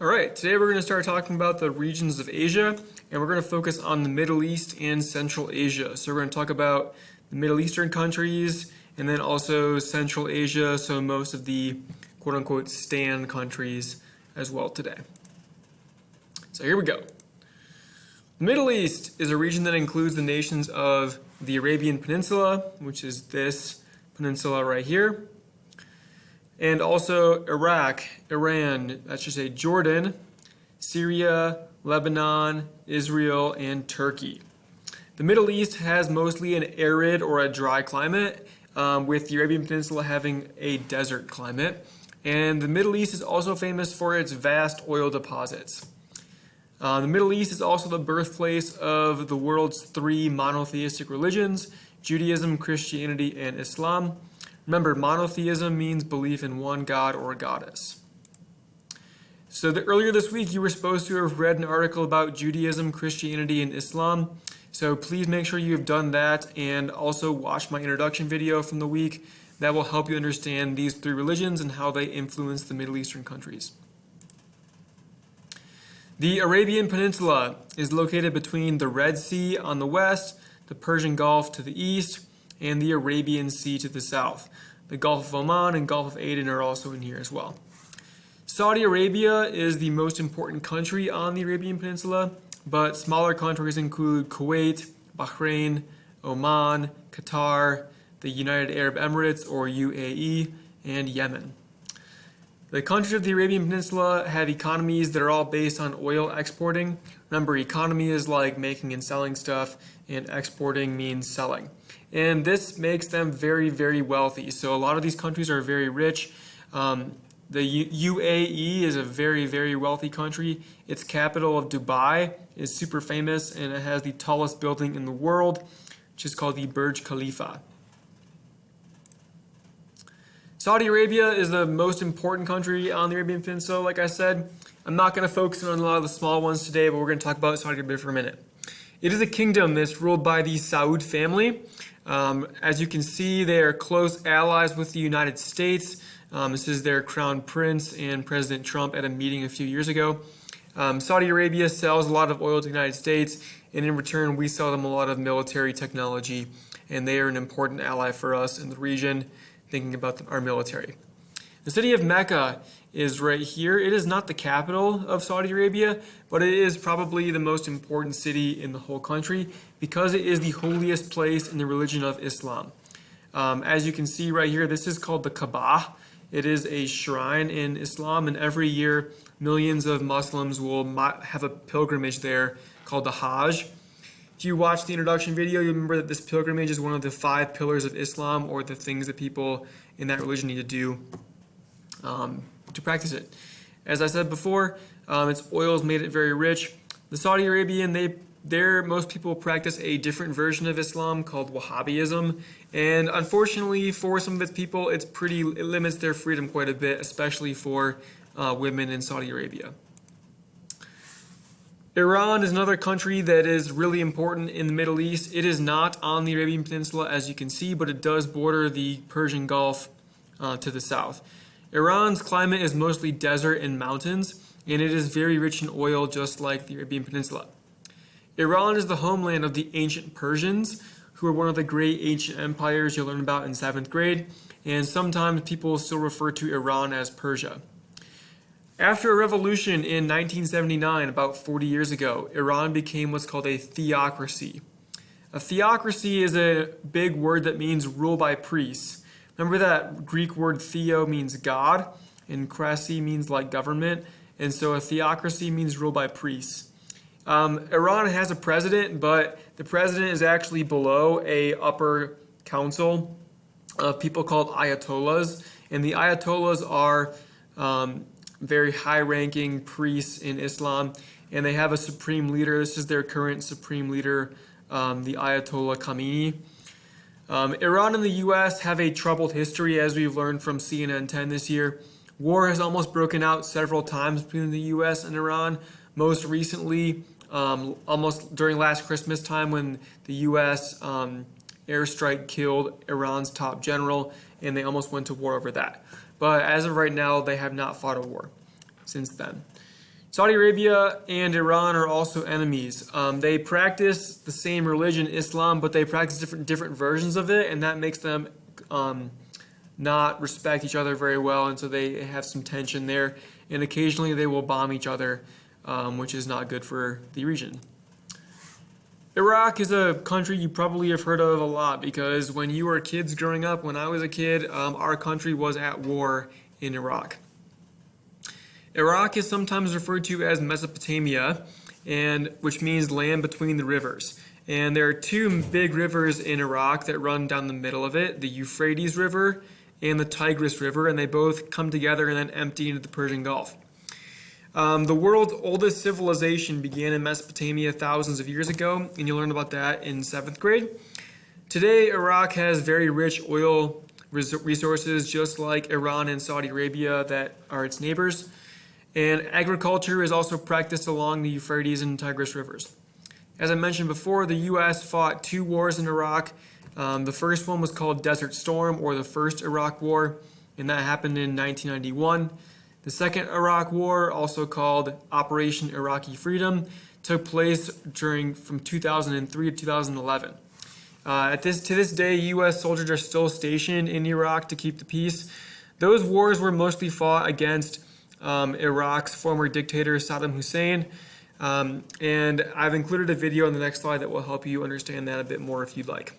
All right, today we're going to start talking about the regions of Asia, and we're going to focus on the Middle East and Central Asia. So we're going to talk about the Middle Eastern countries and then also Central Asia, so most of the quote-unquote STAN countries as well today. So here we go. The Middle East is a region that includes the nations of the Arabian Peninsula, which is this peninsula right here, and also Iraq, Iran, I should say Jordan, Syria, Lebanon, Israel, and Turkey. The Middle East has mostly an arid or a dry climate, with the Arabian Peninsula having a desert climate. And the Middle East is also famous for its vast oil deposits. The Middle East is also the birthplace of the world's three monotheistic religions, Judaism, Christianity, and Islam. Remember, monotheism means belief in one god or goddess. So earlier this week, you were supposed to have read an article about Judaism, Christianity, and Islam. So please make sure you have done that and also watch my introduction video from the week. That will help you understand these three religions and how they influence the Middle Eastern countries. The Arabian Peninsula is located between the Red Sea on the west, the Persian Gulf to the east, and the Arabian Sea to the south. The Gulf of Oman and Gulf of Aden are also in here as well. Saudi Arabia is the most important country on the Arabian Peninsula, but smaller countries include Kuwait, Bahrain, Oman, Qatar, the United Arab Emirates or UAE, and Yemen. The countries of the Arabian Peninsula have economies that are all based on oil exporting. Remember, economy is like making and selling stuff, and exporting means selling. And this makes them very, very wealthy. So a lot of these countries are very rich. The UAE is a very, very wealthy country. Its capital of Dubai is super famous, and it has the tallest building in the world, which is called the Burj Khalifa. Saudi Arabia is the most important country on the Arabian Peninsula, like I said. I'm not going to focus on a lot of the small ones today, but we're going to talk about Saudi Arabia for a minute. It is a kingdom that's ruled by the Saud family. As you can see, they are close allies with the United States. This is their crown prince and President Trump at a meeting a few years ago. Saudi Arabia sells a lot of oil to the United States, and in return, we sell them a lot of military technology, and they are an important ally for us in the region, thinking about our military. The city of Mecca is right here. It is not the capital of Saudi Arabia, but it is probably the most important city in the whole country because it is the holiest place in the religion of Islam. As you can see right here, this is called the Kaaba. It is a shrine in Islam, and every year millions of Muslims will have a pilgrimage there called the Hajj. If you watch the introduction video, you remember that this pilgrimage is one of the 5 pillars of Islam, or the things that people in that religion need to do to practice it. As I said before, its oils made it very rich. The Saudi Arabian, most people practice a different version of Islam called Wahhabism, and unfortunately for some of its people, it limits their freedom quite a bit, especially for women in Saudi Arabia. Iran is another country that is really important in the Middle East. It is not on the Arabian Peninsula, as you can see, but it does border the Persian Gulf to the south. Iran's climate is mostly desert and mountains, and it is very rich in oil, just like the Arabian Peninsula. Iran is the homeland of the ancient Persians, who are one of the great ancient empires you'll learn about in 7th grade, and sometimes people still refer to Iran as Persia. After a revolution in 1979, about 40 years ago, Iran became what's called a theocracy. A theocracy is a big word that means rule by priests. Remember that Greek word theo means God, and krasi means like government, and so a theocracy means rule by priests. Iran has a president, but the president is actually below a upper council of people called ayatollahs, and the ayatollahs are very high-ranking priests in Islam, and they have a supreme leader. This is their current supreme leader, the Ayatollah Khamenei. Iran and the U.S. have a troubled history, as we've learned from CNN 10 this year. War has almost broken out several times between the U.S. and Iran. Most recently, almost during last Christmas time, when the U.S. airstrike killed Iran's top general, and they almost went to war over that. But as of right now, they have not fought a war since then. Saudi Arabia and Iran are also enemies. They practice the same religion, Islam, but they practice different versions of it, and that makes them not respect each other very well, and so they have some tension there. And occasionally they will bomb each other, which is not good for the region. Iraq is a country you probably have heard of a lot because when you were kids growing up, when I was a kid, our country was at war in Iraq. Iraq is sometimes referred to as Mesopotamia, which means land between the rivers. And there are two big rivers in Iraq that run down the middle of it, the Euphrates River and the Tigris River, and they both come together and then empty into the Persian Gulf. The world's oldest civilization began in Mesopotamia thousands of years ago, and you'll learn about that in 7th grade. Today, Iraq has very rich oil resources, just like Iran and Saudi Arabia that are its neighbors. And agriculture is also practiced along the Euphrates and Tigris rivers. As I mentioned before, the U.S. fought 2 wars in Iraq. The first one was called Desert Storm, or the First Iraq War, and that happened in 1991. The Second Iraq War, also called Operation Iraqi Freedom, took place from 2003 to 2011. To this day, U.S. soldiers are still stationed in Iraq to keep the peace. Those wars were mostly fought against Iraq's former dictator Saddam Hussein, and I've included a video on the next slide that will help you understand that a bit more if you'd like.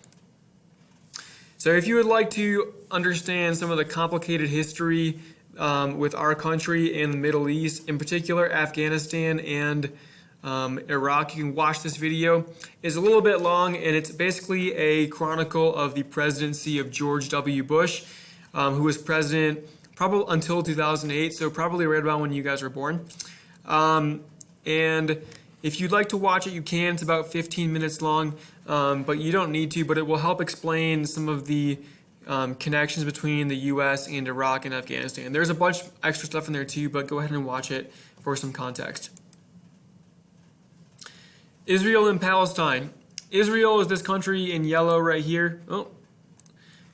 So if you would like to understand some of the complicated history with our country and the Middle East, in particular Afghanistan and Iraq, you can watch this video. It's a little bit long, and it's basically a chronicle of the presidency of George W. Bush, who was president probably until 2008, so probably right around when you guys were born. And if you'd like to watch it, you can. It's about 15 minutes long, but you don't need to, but it will help explain some of the connections between the U.S. and Iraq and Afghanistan. There's a bunch of extra stuff in there too, but go ahead and watch it for some context. Israel and Palestine. Israel is this country in yellow right here.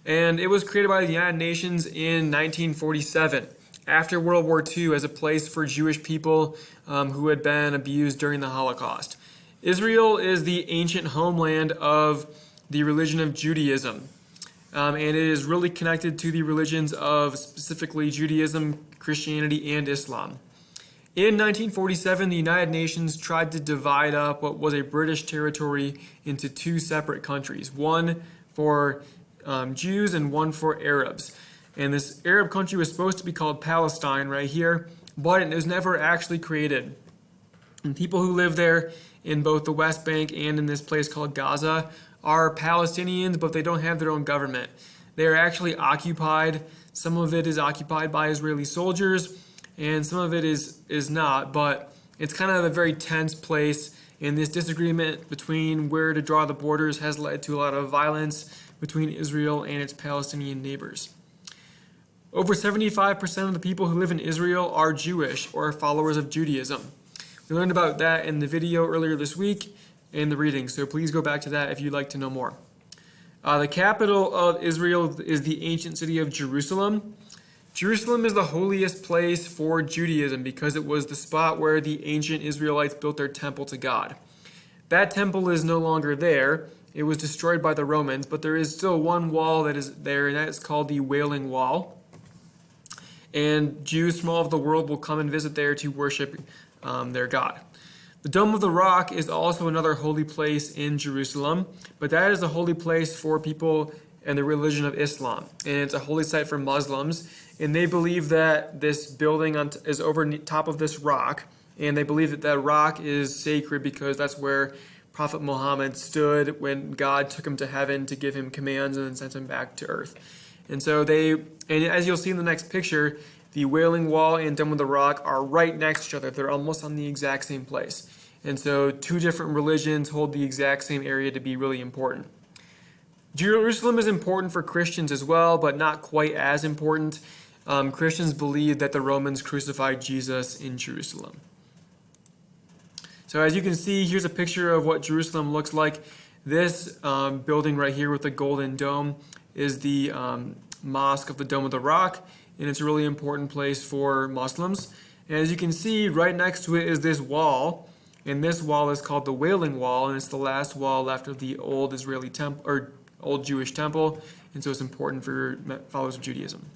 And it was created by the United Nations in 1947 after World War II as a place for Jewish people who had been abused during the Holocaust. Israel is the ancient homeland of the religion of Judaism. And it is really connected to the religions of specifically Judaism, Christianity, and Islam. In 1947, the United Nations tried to divide up what was a British territory into 2 separate countries, one for Jews and one for Arabs. And this Arab country was supposed to be called Palestine right here, but it was never actually created. And people who live there in both the West Bank and in this place called Gaza are Palestinians, but they don't have their own government. They are actually occupied. Some of it is occupied by Israeli soldiers, and some of it is not, but it's kind of a very tense place, and this disagreement between where to draw the borders has led to a lot of violence between Israel and its Palestinian neighbors. Over 75% of the people who live in Israel are Jewish or followers of Judaism. We learned about that in the video earlier this week in the reading, so please go back to that if you'd like to know more. The capital of Israel is the ancient city of Jerusalem. Jerusalem is the holiest place for Judaism because it was the spot where the ancient Israelites built their temple to God. That temple is no longer there. It was destroyed by the Romans, but there is still one wall that is there, and that is called the Wailing Wall. And Jews from all over the world will come and visit there to worship their God. The Dome of the Rock is also another holy place in Jerusalem, but that is a holy place for people in the religion of Islam, and it's a holy site for Muslims, and they believe that this building is over top of this rock, and they believe that that rock is sacred because that's where Prophet Muhammad stood when God took him to heaven to give him commands and then sent him back to earth. And so and as you'll see in the next picture, the Wailing Wall and Dome of the Rock are right next to each other. They're almost on the exact same place. And so 2 different religions hold the exact same area to be really important. Jerusalem is important for Christians as well, but not quite as important. Christians believe that the Romans crucified Jesus in Jerusalem. So as you can see, here's a picture of what Jerusalem looks like. This building right here with the golden dome is the Mosque of the Dome of the Rock, and it's a really important place for Muslims. And as you can see, right next to it is this wall, and this wall is called the Wailing Wall, and it's the last wall left of the old Israeli temple or old Jewish temple, and so it's important for followers of Judaism.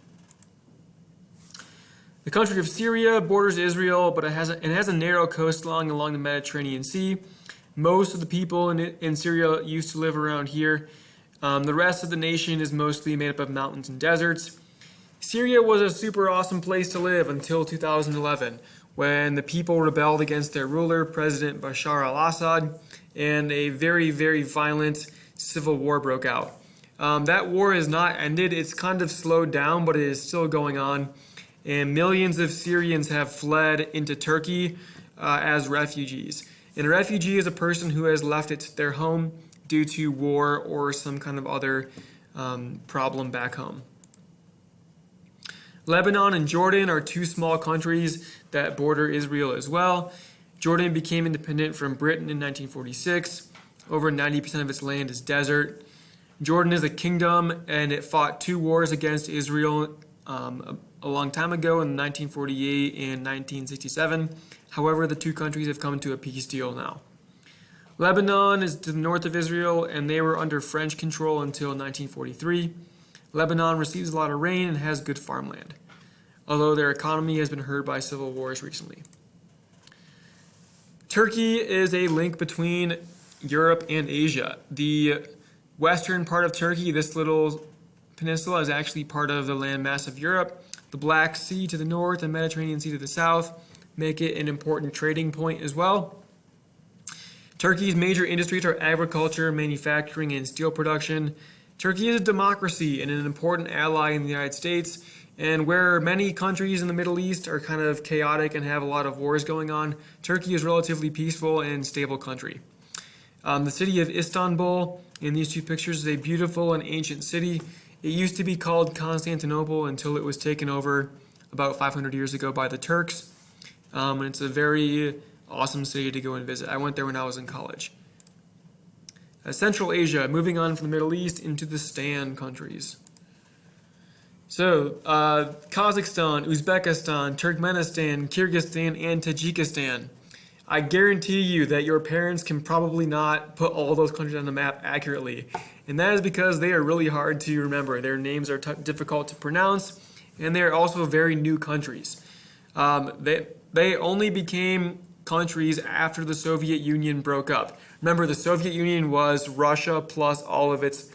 The country of Syria borders Israel, but it has a narrow coastline along the Mediterranean Sea. Most of the people in Syria used to live around here. The rest of the nation is mostly made up of mountains and deserts. Syria was a super awesome place to live until 2011, when the people rebelled against their ruler, President Bashar al-Assad, and a very, very violent civil war broke out. That war has not ended. It's kind of slowed down, but it is still going on. And millions of Syrians have fled into Turkey as refugees. And a refugee is a person who has left their home due to war or some kind of other problem back home. Lebanon and Jordan are two small countries that border Israel as well. Jordan became independent from Britain in 1946. Over 90% of its land is desert. Jordan is a kingdom, and it fought two wars against Israel a long time ago in 1948 and 1967. However, the two countries have come to a peace deal now. Lebanon is to the north of Israel, and they were under French control until 1943. Lebanon receives a lot of rain and has good farmland, although their economy has been hurt by civil wars recently. Turkey is a link between Europe and Asia. The western part of Turkey, this little peninsula, is actually part of the landmass of Europe. The Black Sea to the north and Mediterranean Sea to the south make it an important trading point as well. Turkey's major industries are agriculture, manufacturing, and steel production. Turkey is a democracy and an important ally in the United States, and where many countries in the Middle East are kind of chaotic and have a lot of wars going on, Turkey is a relatively peaceful and stable country. The city of Istanbul in these two pictures is a beautiful and ancient city. It used to be called Constantinople until it was taken over about 500 years ago by the Turks. And it's a very awesome city to go and visit. I went there when I was in college. Central Asia, moving on from the Middle East into the Stan countries. So, Kazakhstan, Uzbekistan, Turkmenistan, Kyrgyzstan, and Tajikistan. I guarantee you that your parents can probably not put all those countries on the map accurately. And that is because they are really hard to remember. Their names are difficult to pronounce, and they are also very new countries. They only became countries after the Soviet Union broke up. Remember, the Soviet Union was Russia plus all of its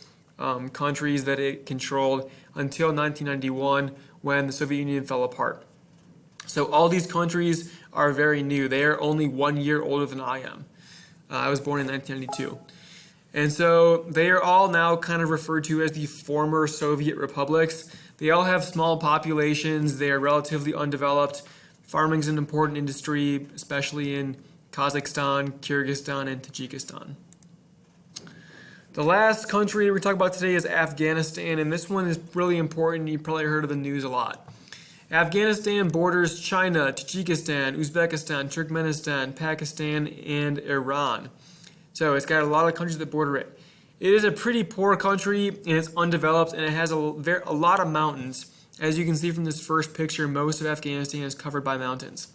countries that it controlled until 1991 when the Soviet Union fell apart. So all these countries are very new. They are only 1 year older than I am. I was born in 1992. And so they are all now kind of referred to as the former Soviet republics. They all have small populations. They are relatively undeveloped. Farming is an important industry, especially in Kazakhstan, Kyrgyzstan, and Tajikistan. The last country we're talking about today is Afghanistan, and this one is really important. You've probably heard of the news a lot. Afghanistan borders China, Tajikistan, Uzbekistan, Turkmenistan, Pakistan, and Iran. So it's got a lot of countries that border it. It is a pretty poor country, and it's undeveloped, and it has a lot of mountains. As you can see from this first picture, most of Afghanistan is covered by mountains.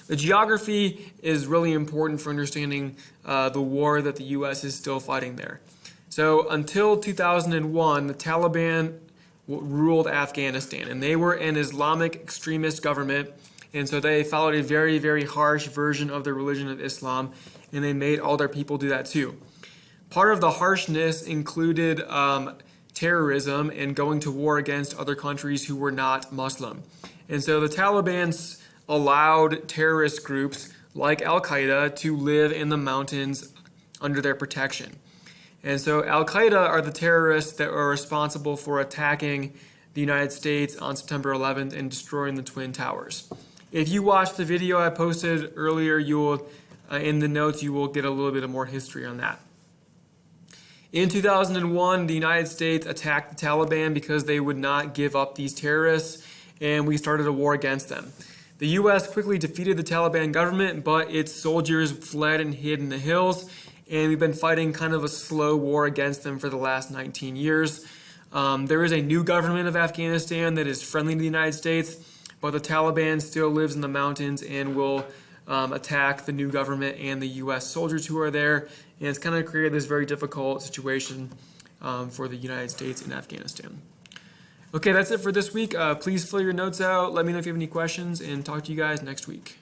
The geography is really important for understanding the war that the U.S. is still fighting there. So until 2001, the Taliban ruled Afghanistan, and they were an Islamic extremist government, and so they followed a very, very harsh version of the religion of Islam, and they made all their people do that too. Part of the harshness included terrorism and going to war against other countries who were not Muslim. And so the Taliban allowed terrorist groups like Al-Qaeda to live in the mountains under their protection. And so Al-Qaeda are the terrorists that are responsible for attacking the United States on September 11th and destroying the Twin Towers. If you watch the video I posted earlier, you will, in the notes, you will get a little bit of more history on that. In 2001, the United States attacked the Taliban because they would not give up these terrorists, and we started a war against them. The U.S. quickly defeated the Taliban government, but its soldiers fled and hid in the hills, and we've been fighting kind of a slow war against them for the last 19 years. There is a new government of Afghanistan that is friendly to the United States, but the Taliban still lives in the mountains and will attack the new government and the U.S. soldiers who are there. And it's kind of created this very difficult situation for the United States in Afghanistan. Okay, that's it for this week. Please fill your notes out. Let me know if you have any questions, and talk to you guys next week.